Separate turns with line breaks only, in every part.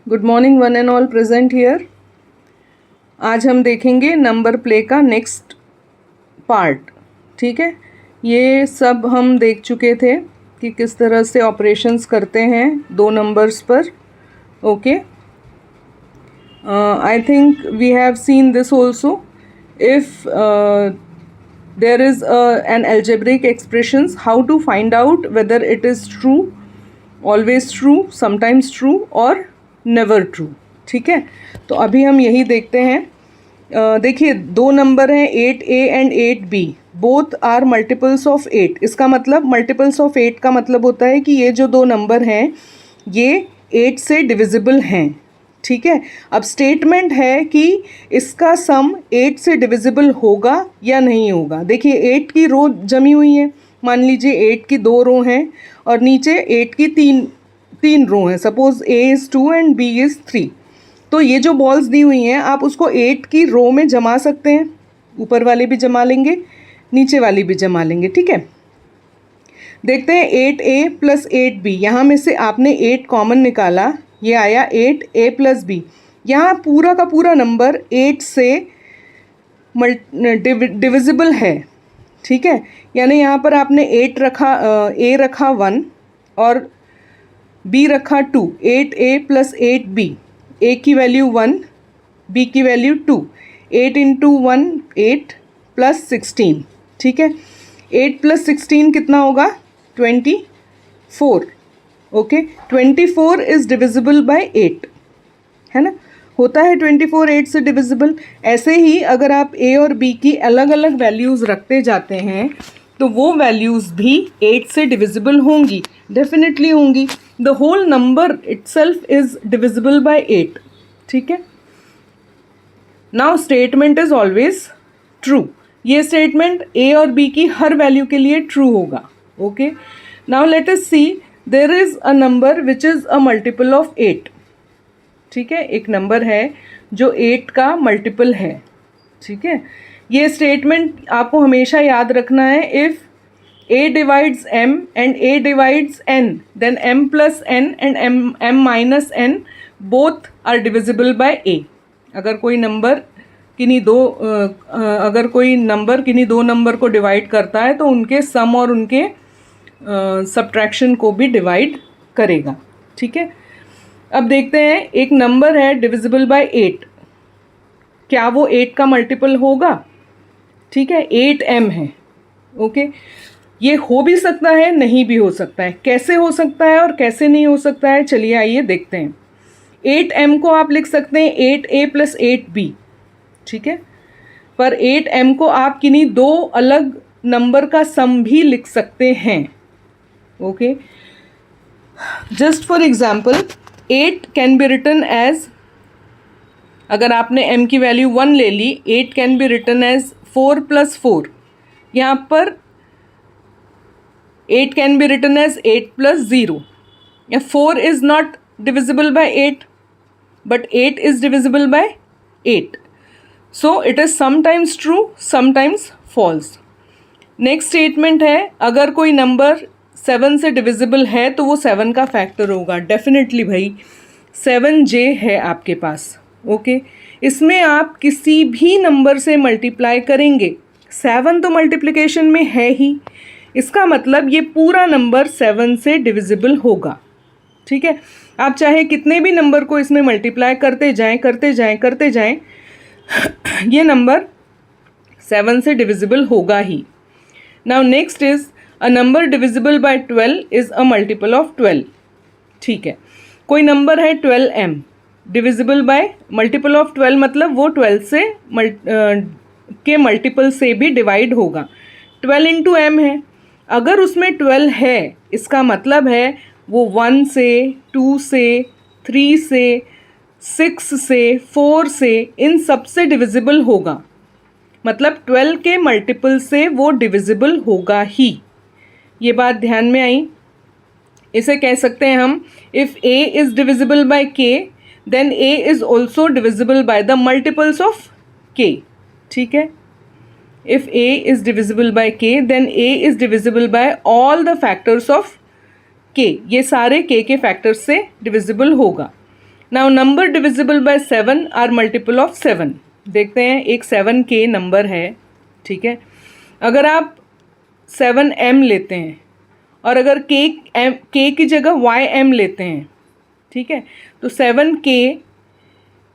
Good morning one and all present here. आज हम देखेंगे नंबर प्ले का नेक्स्ट पार्ट। ठीक है, ये सब हम देख चुके थे कि किस तरह से ऑपरेशंस करते हैं दो नंबर्स पर। Okay, I think we have seen this also. If there is an algebraic expressions, how to find out whether it is true, always true, sometimes true or never true। ठीक है, तो अभी हम यही देखते हैं। देखिए दो नंबर हैं 8a and 8b, both are multiples of 8। इसका मतलब मल्टीपल्स ऑफ 8 का मतलब होता है कि ये जो दो नंबर हैं ये 8 से डिविजिबल हैं। ठीक है, अब स्टेटमेंट है कि इसका सम 8 से डिविजिबल होगा या नहीं होगा। देखिए 8 की रो जमी हुई है, मान लीजिए 8 की 2 रो हैं और नीचे 8 की तीन रो हैं। Suppose a is 2 and b is 3। तो ये जो बॉल्स दी हुई हैं आप उसको 8 की रो में जमा सकते हैं, ऊपर वाली भी जमा लेंगे, नीचे वाली भी जमा लेंगे। ठीक है, देखते हैं 8a प्लस 8b, यहाँ में से आपने 8 कॉमन निकाला, ये आया 8a प्लस b। यहाँ पूरा का पूरा नंबर 8 से डिविजिबल है। ठीक है, यानी यहाँ पर आपने 8 रखा, a रखा 1 और b रखा 2। 8a प्लस 8b, a की वैल्यू 1, b की वैल्यू 2। 8 into 1 8 plus 16। ठीक है, 8 प्लस 16 कितना होगा? 24। ओके, 24 इज़ डिविजिबल बाय 8, है ना, होता है 24 8 से डिविजिबल। ऐसे ही अगर आप a और b की अलग अलग वैल्यूज़ रखते जाते हैं तो वो वैल्यूज़ भी 8 से डिविजिबल होंगी, डेफिनेटली होंगी। The whole number itself is divisible by 8। ठीक है, now statement is always true. ये स्टेटमेंट a और b की हर वैल्यू के लिए ट्रू होगा। Okay, now let us see, there is a number which is a multiple of 8। ठीक है, एक नंबर है जो 8 का मल्टीपल है। ठीक है, ये स्टेटमेंट आपको हमेशा याद रखना है। If a divides m and a divides n, then m plus n and m minus n both are divisible by a। अगर कोई नंबर किन्हीं दो नंबर को डिवाइड करता है तो उनके सम और उनके सब्ट्रैक्शन को भी डिवाइड करेगा। ठीक है, अब देखते हैं एक नंबर है डिविजिबल बाय 8, क्या वो 8 का मल्टीपल होगा? ठीक है, 8m है। ओके, ये हो भी सकता है, नहीं भी हो सकता है। कैसे हो सकता है और कैसे नहीं हो सकता है, चलिए आइए देखते हैं। 8m को आप लिख सकते हैं 8a प्लस 8b। ठीक है, पर 8m को आप किन्हीं दो अलग नंबर का सम भी लिख सकते हैं। Okay, just for example 8 can be written as, अगर आपने m की वैल्यू 1 ले ली, 8 can be written as 4 plus 4। यहाँ पर 8 can be written as 8 plus 0। या 4 is not divisible by 8 but 8 is divisible by 8। So it is sometimes true, sometimes false. Next statement है, अगर कोई नंबर 7 से डिविजिबल है तो वो 7 का फैक्टर होगा। डेफिनेटली भाई 7j है आपके पास। ओके, इसमें आप किसी भी नंबर से मल्टीप्लाई करेंगे, 7 तो मल्टीप्लिकेशन में है ही, इसका मतलब ये पूरा नंबर 7 से डिविजिबल होगा। ठीक है, आप चाहे कितने भी नंबर को इसमें मल्टीप्लाई करते जाएं ये नंबर 7 से डिविजिबल होगा ही। Now next is a number divisible by 12 is a multiple of 12। ठीक है, कोई नंबर है 12m, divisible by multiple of 12 मतलब वो 12 से के मल्टीपल से भी डिवाइड होगा। 12 इंटू m है, अगर उसमें 12 है इसका मतलब है वो 1 से, 2 से, 3 से, 6 से, 4 से, इन सब से डिविजिबल होगा। मतलब 12 के मल्टीपल से वो डिविजिबल होगा ही। ये बात ध्यान में आई। इसे कह सकते हैं हम, if a is divisible by k then a is also divisible by the multiples of k। ठीक है, if a is divisible by k then a is divisible by all the factors of k। ये सारे k के factors से divisible होगा। Now number divisible by 7 are multiple of 7। देखते हैं, एक 7k नंबर है, ठीक है। अगर आप 7m लेते हैं और अगर k की जगह ym लेते हैं, ठीक है, तो 7k,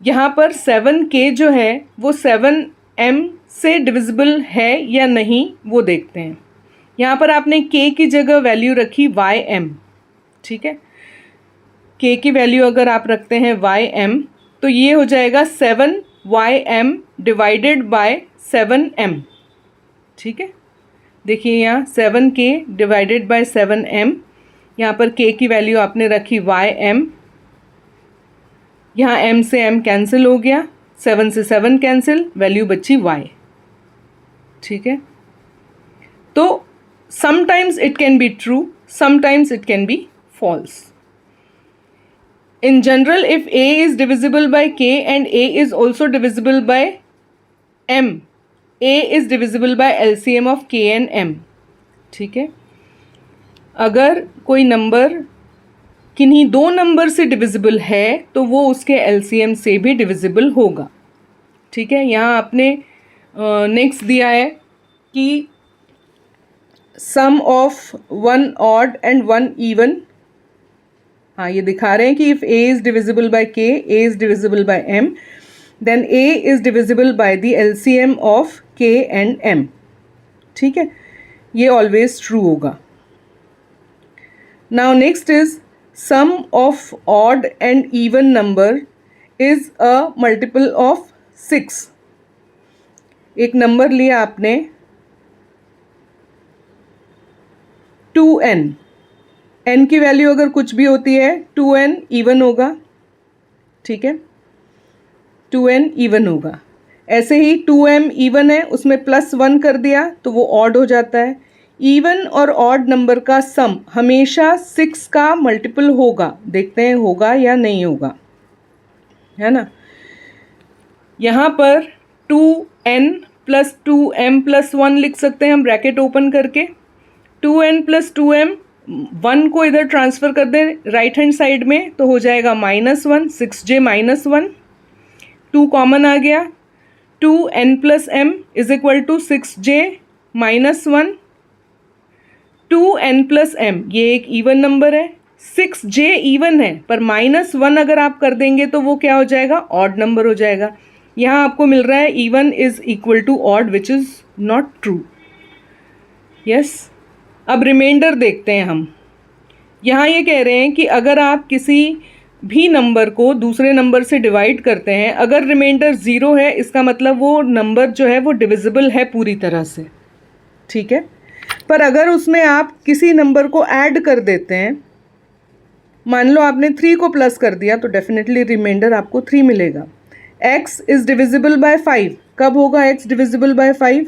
यहाँ पर 7k जो है वो 7m से डिविजिबल है या नहीं वो देखते हैं। यहाँ पर आपने k की जगह वैल्यू रखी ym, ठीक है। k की वैल्यू अगर आप रखते हैं ym तो ये हो जाएगा 7ym डिवाइडेड बाय 7m, ठीक है। देखिए यहाँ 7k डिवाइडेड बाय 7m, यहाँ पर k की वैल्यू आपने रखी ym, यहाँ m से m कैंसिल हो गया, 7 से 7 कैंसिल, वैल्यू बची y, ठीक है। तो sometimes it can be true, sometimes it can be false. In general, if a is divisible by k and a is also divisible by m, a is divisible by LCM of k and m, ठीक है। अगर कोई number किन्हीं दो number से divisible है तो वो उसके LCM से भी डिविजिबल होगा, ठीक है। यहाँ आपने नेक्स्ट दिया है कि sum of 1 odd and 1 even, हाँ ये दिखा रहे हैं कि if a is divisible by k, a is divisible by m, then a is divisible by the LCM of k and m, ठीक है। ये ऑलवेज ट्रू होगा। Now next is sum of odd and even number is a multiple of 6। एक number लिया आपने 2n, n की value अगर कुछ भी होती है 2n इवन होगा, ठीक है, 2n इवन होगा। ऐसे ही 2m इवन है, उसमें +1 कर दिया तो वो ऑड हो जाता है। इवन और ऑड नंबर का सम हमेशा 6 का मल्टीपल होगा, देखते हैं होगा या नहीं होगा, है ना। यहाँ पर 2n + 2m + 1 लिख सकते हैं हम ब्रैकेट ओपन करके। 2n + 2m, 1 को इधर ट्रांसफ़र कर दें राइट हैंड साइड में तो हो जाएगा -1, 6j - 1, 2 कॉमन आ गया, 2n + m = 6j - 1, 2n + m, ये एक इवन नंबर है, 6j इवन है पर -1 अगर आप कर देंगे तो वो क्या हो जाएगा, ऑड नंबर हो जाएगा। यहाँ आपको मिल रहा है even is equal to odd, which is not true. Yes, अब रिमाइंडर देखते हैं हम। यहाँ ये कह रहे हैं कि अगर आप किसी भी नंबर को दूसरे नंबर से डिवाइड करते हैं, अगर रिमाइंडर 0 है इसका मतलब वो नंबर जो है वो डिविजिबल है पूरी तरह से, ठीक है। पर अगर उसमें आप किसी नंबर को ऐड कर देते हैं, मान लो आपने 3 को प्लस कर दिया तो डेफिनेटली रिमाइंडर आपको 3 मिलेगा। x इज़ डिविजिबल बाय 5, कब होगा x डिविजिबल बाय 5?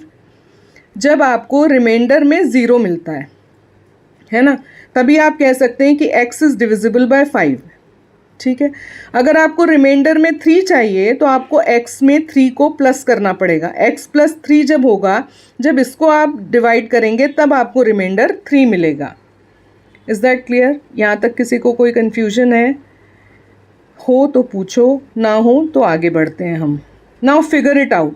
जब आपको रिमाइंडर में 0 मिलता है ना, तभी आप कह सकते हैं कि x इज़ डिविजिबल बाय 5, ठीक है। अगर आपको रिमाइंडर में 3 चाहिए तो आपको x में 3 को प्लस करना पड़ेगा। x + 3 जब होगा, जब इसको आप डिवाइड करेंगे तब आपको रिमाइंडर 3 मिलेगा। Is that clear? यहाँ तक किसी को कोई कन्फ्यूजन है? हो तो पूछो, ना हो तो आगे बढ़ते हैं हम। Now figure it out.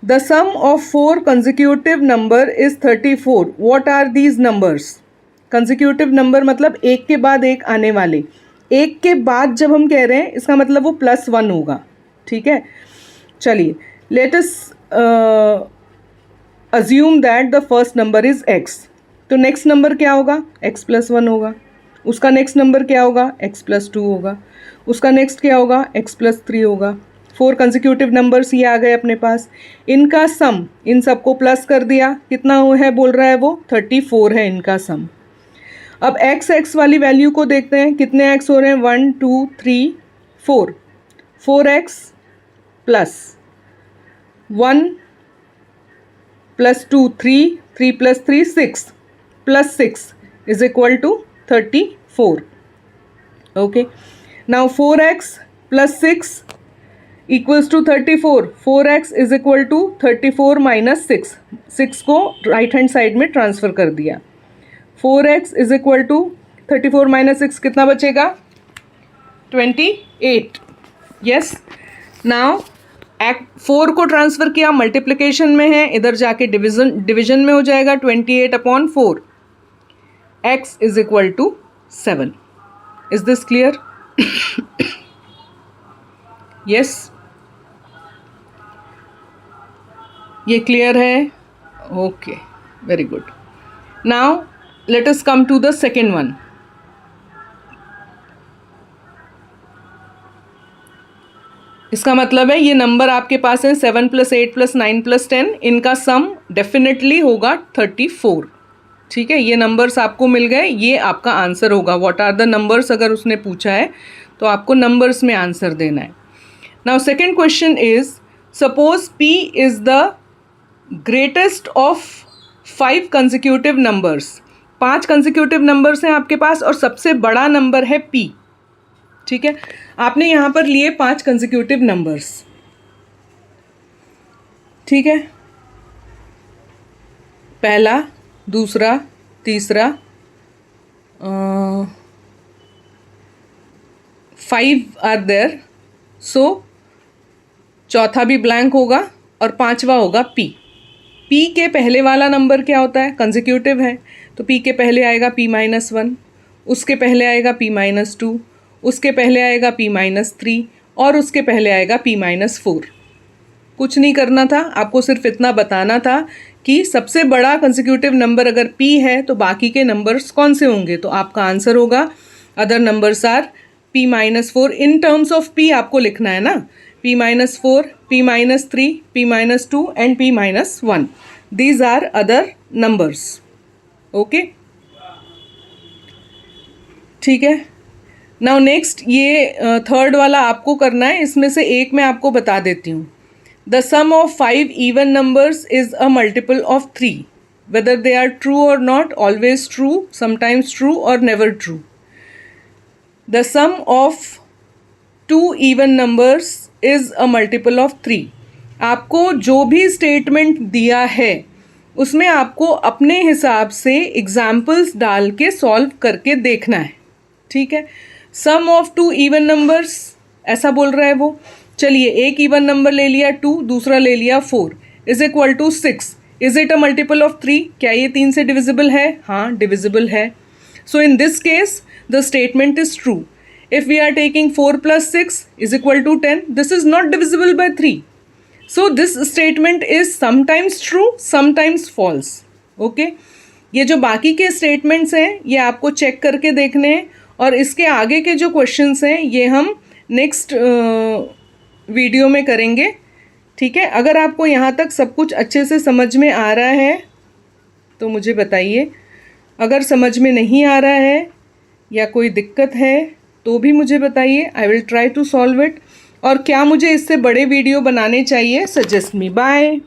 The sum of 4 consecutive number is 34. What are these numbers? consecutive number मतलब एक के बाद एक आने वाले। एक के बाद जब हम कह रहे हैं इसका मतलब वो +1 होगा, ठीक है। चलिए, let us assume that the first number is x, तो नेक्स्ट नंबर क्या होगा, x + 1 होगा। उसका नेक्स्ट नंबर क्या होगा, x + 2 होगा। उसका नेक्स्ट क्या होगा, x + 3 होगा। 4 कंसेक्यूटिव नंबर्स ये आ गए अपने पास, इनका सम, इन सबको प्लस कर दिया, कितना है बोल रहा है वो, 34 है इनका सम। अब x वाली वैल्यू को देखते हैं, कितने x हो रहे हैं, 1 2 3 4, 4x + 1 + 2 3, 3 + 3 6, + 6 = 34. Okay, now 4x + 6 = 34. 4x = 34 - 6, 6 को राइट हैंड साइड में ट्रांसफ़र कर दिया। 4x = 34 - 6 कितना बचेगा, 28. यस. नाउ 4 को ट्रांसफ़र किया, मल्टीप्लिकेशन में है, इधर जाके डिवीजन में हो जाएगा 28/4. x is equal to 7. Is this clear? Yes, ये क्लियर है? Okay, very good. Now let us come to the second one. इसका मतलब है ये नंबर आपके पास है 7 + 8 + 9 + 10, इनका सम डेफिनेटली होगा 34. ठीक है, ये नंबर्स आपको मिल गए, ये आपका आंसर होगा. व्हाट आर द नंबर्स अगर उसने पूछा है तो आपको नंबर्स में आंसर देना है. Now second question is, suppose p is the greatest of 5 consecutive numbers. 5 consecutive numbers हैं आपके पास और सबसे बड़ा नंबर है p. ठीक है, आपने यहाँ पर लिए 5 कंसेक्यूटिव नंबर्स. ठीक है, पहला, दूसरा, तीसरा, 5 आर देयर. सो चौथा भी ब्लैंक होगा और 5वां होगा p. p के पहले वाला नंबर क्या होता है? कंसेक्यूटिव है, तो p के पहले आएगा p-1, उसके पहले आएगा p-2, उसके पहले आएगा p-3 और उसके पहले आएगा p-4. कुछ नहीं करना था, आपको सिर्फ इतना बताना था कि सबसे बड़ा कंसेक्यूटिव नंबर अगर p है तो बाकी के नंबर्स कौन से होंगे. तो आपका आंसर होगा other numbers are p-4. In terms of p आपको लिखना है ना, p-4, p-3, p-2 and p-1. These are other numbers. Okay, ठीक है. नाउ नेक्स्ट, ये थर्ड वाला आपको करना है. इसमें से एक मैं आपको बता देती हूँ. The sum of 5 even numbers is a multiple of 3. Whether they are true और not, always true, sometimes true और never true. The sum of 2 even numbers is a multiple of 3. आपको जो भी स्टेटमेंट दिया है उसमें आपको अपने हिसाब से एग्जाम्पल्स डाल के सॉल्व करके देखना है. ठीक है, सम ऑफ 2 इवन नंबर्स ऐसा बोल रहा है वो. चलिए, एक इवन नंबर ले लिया 2, दूसरा ले लिया 4, is equal to 6. Is it a multiple of 3? क्या ये 3 से डिविजिबल है? हाँ, डिविजिबल है. So in this case the statement is true. If we are taking 4 + 6 is equal to 10, this is not divisible by 3. So this statement is sometimes true, sometimes false. Okay, ये जो बाकी के statements हैं ये आपको check करके देखने हैं और इसके आगे के जो क्वेश्चंस हैं ये हम नेक्स्ट वीडियो में करेंगे. ठीक है, अगर आपको यहाँ तक सब कुछ अच्छे से समझ में आ रहा है तो मुझे बताइए. अगर समझ में नहीं आ रहा है या कोई दिक्कत है तो भी मुझे बताइए. I will try to solve it. और क्या मुझे इससे बड़े वीडियो बनाने चाहिए, सजेस्ट मी. बाय.